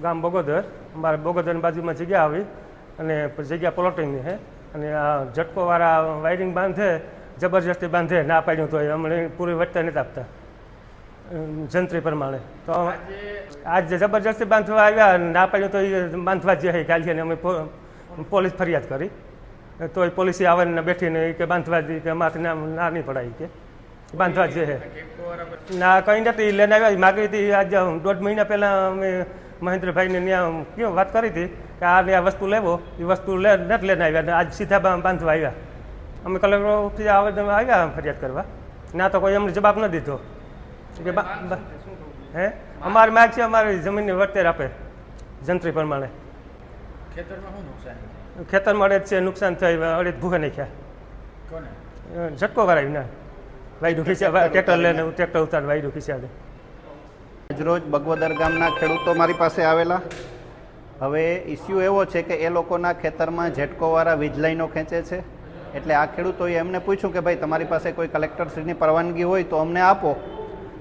ગામ બગોદર, અમારે બગોદરની બાજુમાં જગ્યા આવી અને જગ્યા પ્લોટિંગની છે અને આ ઝટકોવાળા વાયરિંગ બાંધે, જબરજસ્તી બાંધે, ના પાડ્યું તો અમને પૂરી વટતા નથી આપતા જંત્રી પ્રમાણે. તો આજ જબરજસ્તી બાંધવા આવ્યા, ના પાડ્યું તો એ બાંધવા જ જાય કાલે ને અમે પોલીસ ફરિયાદ કરી તો એ પોલીસે આવીને બેઠીને કે બાંધવા દી કે માથે ના નહીં પડાય કે બાંધવા જ છે. ના કંઈ નથી લઈને આવ્યા, માગી હતી આજ 1.5 મહિના પહેલાં અમે મહેન્દ્રભાઈને ત્યાં કેવું વાત કરી હતી કે આ વસ્તુ લેવો, એ વસ્તુ નથી લઈને આવ્યા, આજ સીધા બાંધવા આવ્યા. અમે કલેક્ટર ઓફિસે આવ્યા ફરિયાદ કરવા, ના તો કોઈ અમને જવાબ ન દીધો કે હે અમારી માગ છે અમારી જમીનને વળતર આપે જંત્રી પ્રમાણે. ખેતરમાં અડેજ છે, નુકસાન થાય, અડેજ ભૂખે નાખ્યા, ઝટકો વાળા ના વાયડું ખીસ્યા, ટ્રેક્ટર લઈને ટ્રેક્ટર ઉતાર વાયડું ખીસ્યા. રોજ બગવદર ગામના ખેડૂતો મારી પાસે આવેલા. હવે ઇસ્યુ એવો છે કે એ લોકોના ખેતરમાં ઝટકોવાળા વીજ લાઈનો ખેંચે છે. એટલે આ ખેડૂતોએ એમને પૂછ્યું કે ભાઈ તમારી પાસે કોઈ કલેક્ટરશ્રીની પરવાનગી હોય તો અમને આપો.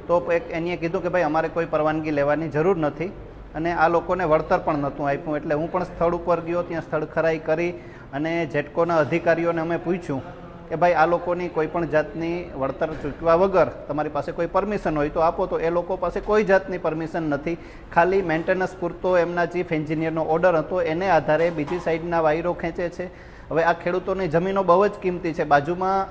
તો એનીએ કીધું કે ભાઈ અમારે કોઈ પરવાનગી લેવાની જરૂર નથી અને આ લોકોને વળતર પણ નહોતું આપ્યું. એટલે હું પણ સ્થળ ઉપર ગયો, ત્યાં સ્થળ ખરાઈ કરી અને ઝટકોના અધિકારીઓને અમે પૂછ્યું કે ભાઈ આ લોકોની કોઈ પણ જાતની વળતર ચૂકવા વગર તમારી પાસે કોઈ પરમિશન હોય તો આપો. તો એ લોકો પાસે કોઈ જાતની પરમિશન નથી, ખાલી મેન્ટેનન્સ પૂરતો એમના ચીફ એન્જિનિયરનો ઓર્ડર હતો, એને આધારે બીજી સાઈડના વાયરો ખેંચે છે. હવે આ ખેડૂતોની જમીનો બહુ જ કિંમતી છે, બાજુમાં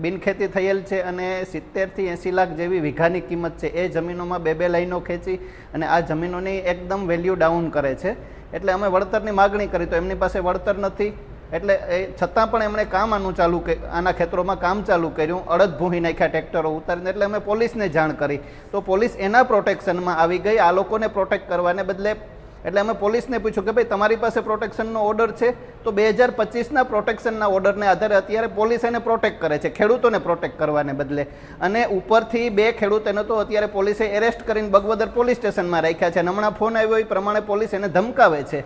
બિનખેતી થયેલ છે અને 70થી 80 લાખ જેવી વીઘાની કિંમત છે. એ જમીનોમાં બે લાઈનો ખેંચી અને આ જમીનોની એકદમ વેલ્યુ ડાઉન કરે છે. એટલે અમે વળતરની માગણી કરી તો એમની પાસે વળતર નથી. એટલે એ છતાં પણ એમણે કામ આના ખેતરોમાં કામ ચાલુ કર્યું, અડદ ભૂહી નાખ્યા ટ્રેક્ટરો ઉતારીને. એટલે અમે પોલીસને જાણ કરી તો પોલીસ એના પ્રોટેક્શનમાં આવી ગઈ, આ લોકોને પ્રોટેક્ટ કરવાને બદલે. એટલે અમે પોલીસને પૂછ્યું કે ભાઈ તમારી પાસે પ્રોટેક્શનનો ઓર્ડર છે? તો 2025ના પ્રોટેક્શનના ઓર્ડરને આધારે અત્યારે પોલીસ એને પ્રોટેક્ટ કરે છે, ખેડૂતોને પ્રોટેક્ટ કરવાને બદલે. અને ઉપરથી 2 ખેડૂતોને તો અત્યારે પોલીસે એરેસ્ટ કરીને બગવદર પોલીસ સ્ટેશનમાં રાખ્યા છે અને હમણાં ફોન આવ્યો એ પ્રમાણે પોલીસ એને ધમકાવે છે.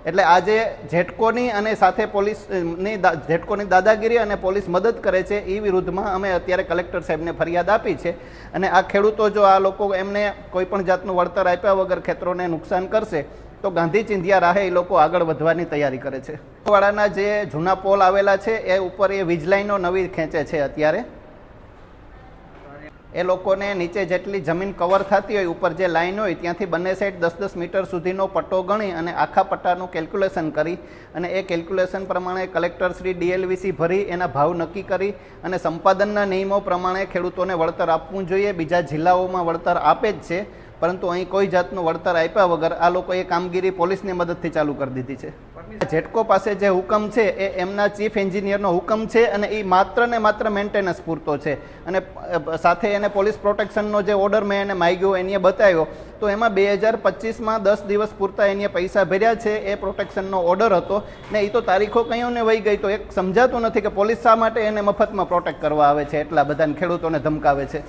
એટલે આજે ઝટકોની અને સાથે પોલીસની ઝટકોની દાદાગીરી અને પોલીસ મદદ કરે છે એ વિરુદ્ધમાં અમે અત્યારે કલેક્ટર સાહેબને ફરિયાદ આપી છે. અને આ ખેડૂતો જો આ લોકો એમને કોઈ પણ જાતનું વળતર આપ્યા વગર ખેતરોને નુકસાન કરશે તો ગાંધી ચિંધ્યા રાહે એ લોકો આગળ વધવાની તૈયારી કરે છે. વાળાના જે જૂના પોલ આવેલા છે એ ઉપર એ વીજ લાઈનો નવી ખેંચે છે. અત્યારે એ લોકોને નીચે જેટલી જમીન કવર થતી હોય, ઉપર જે લાઈન હોય ત્યાંથી બંને સાઈડ 10-10 મીટર સુધીનો પટ્ટો ગણી અને આખા પટ્ટાનું કેલ્ક્યુલેશન કરી અને એ કેલ્ક્યુલેશન પ્રમાણે કલેક્ટર શ્રી DLVC ભરી એના ભાવ નક્કી કરી અને સંપાદનના નિયમો પ્રમાણે ખેડૂતોને વળતર આપવું જોઈએ. બીજા જિલ્લાઓમાં વળતર આપે જ છે, પરંતુ અહીં કોઈ જાતનું વળતર આપ્યા વગર આ લોકોએ કામગીરી પોલીસની મદદથી ચાલુ કરી દીધી છે. ઝટકો પાસે જે હુકમ છે એ એમના ચીફ એન્જિનિયરનો હુકમ છે અને એ માત્ર ને માત્ર મેન્ટેનન્સ પૂરતો છે. અને સાથે એને પોલીસ પ્રોટેક્શનનો જે ઓર્ડર મેં એને માગ્યો એને બતાવ્યો તો એમાં 2025માં 10 દિવસ પૂરતા એને પૈસા ભર્યા છે. એ પ્રોટેક્શનનો ઓર્ડર હતો ને એ તો તારીખો કયોને વહી ગઈ. તો એક સમજાતું નથી કે પોલીસ શા માટે એને મફતમાં પ્રોટેક્ટ કરવા આવે છે, એટલા બધાને ખેડૂતોને ધમકાવે છે.